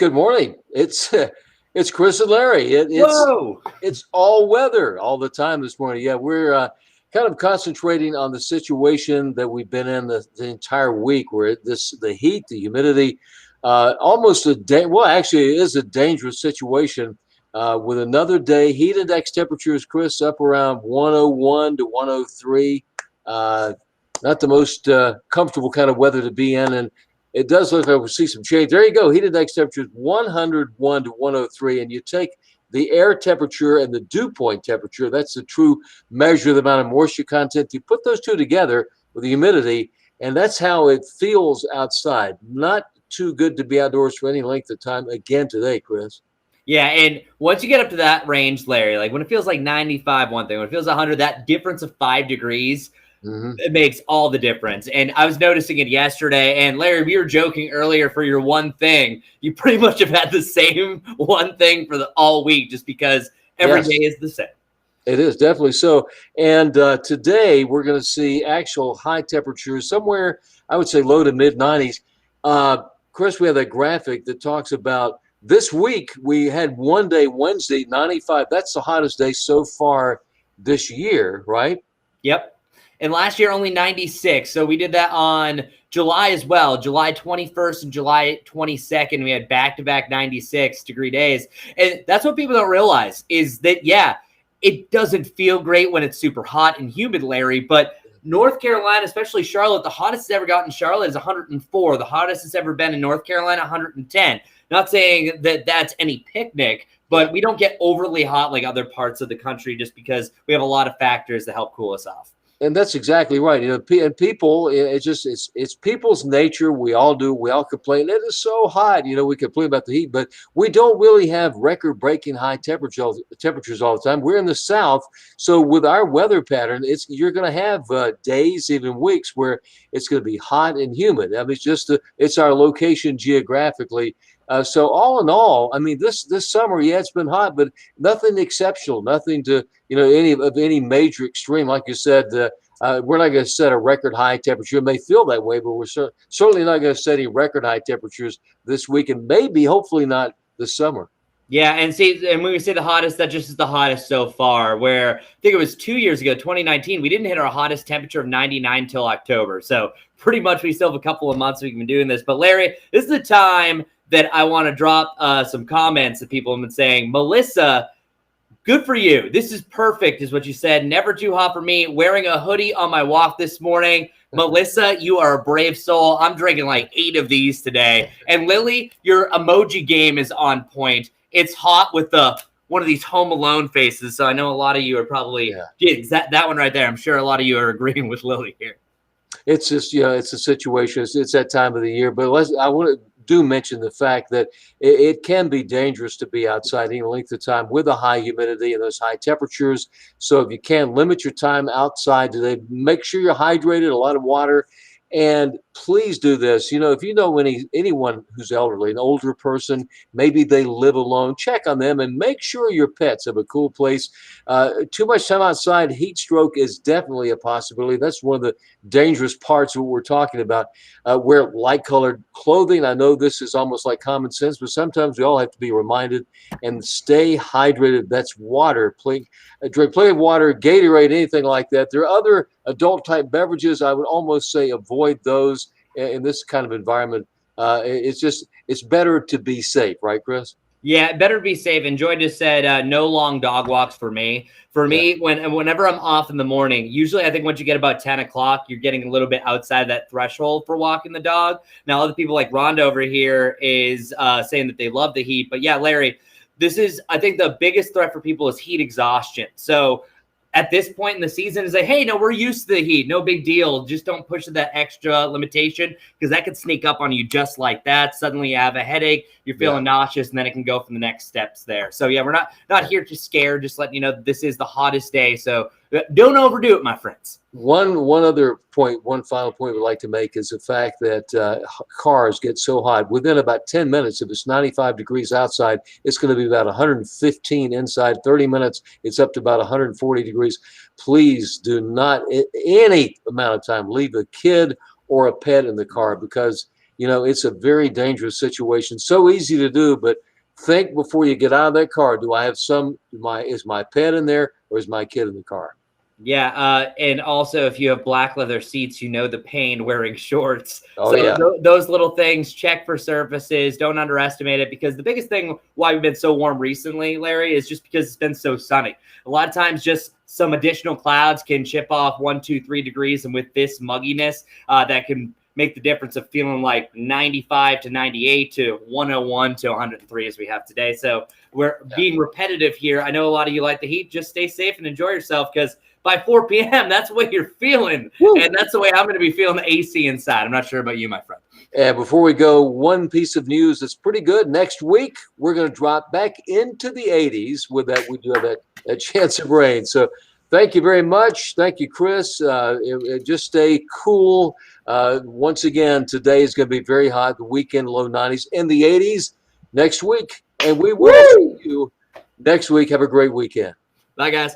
Good morning. It's Chris and Larry. Whoa! It's all weather all the time this morning. Yeah, we're kind of concentrating on the situation that we've been in the entire week, where the heat, the humidity, almost well, actually, it is a dangerous situation. With another day, heat index temperatures, Chris, up around 101 to 103. Not the most comfortable kind of weather to be in, and it does look like we'll see some change. There you go. Heat index temperatures 101 to 103. And you take the air temperature and the dew point temperature. That's the true measure of the amount of moisture content. You put those two together with the humidity, and that's how it feels outside. Not too good to be outdoors for any length of time again today, Chris. Yeah, and once you get up to that range, Larry, like when it feels like 95, one thing, when it feels 100, that difference of 5 degrees, it makes all the difference. And I was noticing it yesterday. And Larry, we were joking earlier for your one thing. You pretty much have had the same one thing for all week, just because every day is the same. It is definitely so. And today we're going to see actual high temperatures somewhere, I would say low to mid 90s. Chris, we have a graphic that talks about this week. We had one day, Wednesday, 95. That's the hottest day so far this year, right? Yep. And last year, only 96. So we did that on July as well. July 21st and July 22nd, we had back-to-back 96-degree days. And that's what people don't realize is that, yeah, it doesn't feel great when it's super hot and humid, Larry. But North Carolina, especially Charlotte, the hottest it's ever gotten in Charlotte is 104. The hottest it's ever been in North Carolina, 110. Not saying that that's any picnic, but we don't get overly hot like other parts of the country just because we have a lot of factors that help cool us off. And that's exactly right. And people, it's people's nature. We all complain. It is so hot. We complain about the heat, but we don't really have record-breaking high temperatures all the time. We're in the South, so with our weather pattern, you're going to have days, even weeks, where it's going to be hot and humid. I mean, it's our location geographically. So all in all, I mean, this summer, yeah, it's been hot, but nothing exceptional, nothing to any major extreme. Like you said, we're not going to set a record high temperature. It may feel that way, but we're certainly not going to set any record high temperatures this week, and maybe, hopefully, not this summer. Yeah, and when we say the hottest, that just is the hottest so far, where I think it was 2 years ago, 2019, we didn't hit our hottest temperature of 99 till October. So pretty much we still have a couple of months we've been doing this. But Larry, this is the time that I want to drop some comments that people have been saying. Melissa, good for you. This is perfect, is what you said. Never too hot for me. Wearing a hoodie on my walk this morning. Melissa, you are a brave soul. I'm drinking like 8 of these today. And Lily, your emoji game is on point. It's hot with one of these Home Alone faces. So I know a lot of you are probably that one right there. I'm sure a lot of you are agreeing with Lily here. It's just, it's a situation. It's that time of the year. But I want to mention the fact that it can be dangerous to be outside any length of time with a high humidity and those high temperatures. So if you can limit your time outside today, make sure you're hydrated, a lot of water. And please do this. If you know anyone who's elderly, an older person, maybe they live alone, check on them and make sure your pets have a cool place. Too much time outside, heat stroke is definitely a possibility. That's one of the dangerous parts of what we're talking about. Wear light-colored clothing. I know this is almost like common sense, but sometimes we all have to be reminded. And stay hydrated. That's water. Drink plenty of water, Gatorade, anything like that. There are other adult-type beverages. I would almost say avoid those in this kind of environment. It's better to be safe, right, Chris? Yeah, better to be safe. And Joy just said, no long dog walks for me. For me, whenever I'm off in the morning, usually I think once you get about 10 o'clock, you're getting a little bit outside that threshold for walking the dog. Now, other people like Rhonda over here is saying that they love the heat. But yeah, Larry, this is, I think the biggest threat for people is heat exhaustion. So at this point in the season, is like, hey, no, we're used to the heat. No big deal. Just don't push that extra limitation because that could sneak up on you just like that. Suddenly you have a headache, you're feeling nauseous, and then it can go from the next steps there. So, yeah, we're not here to scare, just letting you know this is the hottest day. So don't overdo it, my friends. One final point we'd like to make is the fact that cars get so hot. Within about 10 minutes, if it's 95 degrees outside, it's going to be about 115 inside. 30 minutes, it's up to about 140 degrees. Please do not, any amount of time, leave a kid or a pet in the car because it's a very dangerous situation. So easy to do, but think before you get out of that car. Do I have is my pet in there or is my kid in the car? Yeah, and also if you have black leather seats, the pain wearing shorts. Oh, So yeah. those little things, check for surfaces. Don't underestimate it, because the biggest thing why we've been so warm recently, Larry, is just because it's been so sunny. A lot of times just some additional clouds can chip off 1, 2, 3 degrees, and with this mugginess, that can make the difference of feeling like 95 to 98 to 101 to 103 as we have today. So we're being repetitive here. I know a lot of you like the heat. Just stay safe and enjoy yourself, because by 4 p.m., that's what you're feeling. Woo. And that's the way I'm going to be feeling the AC inside. I'm not sure about you, my friend. And before we go, one piece of news that's pretty good. Next week, we're going to drop back into the 80s with that. We do have that chance of rain. So thank you very much. Thank you, Chris. Just stay cool. Once again, today is going to be very hot. The weekend, low 90s. In the 80s next week. And we will see you next week. Have a great weekend. Bye, guys.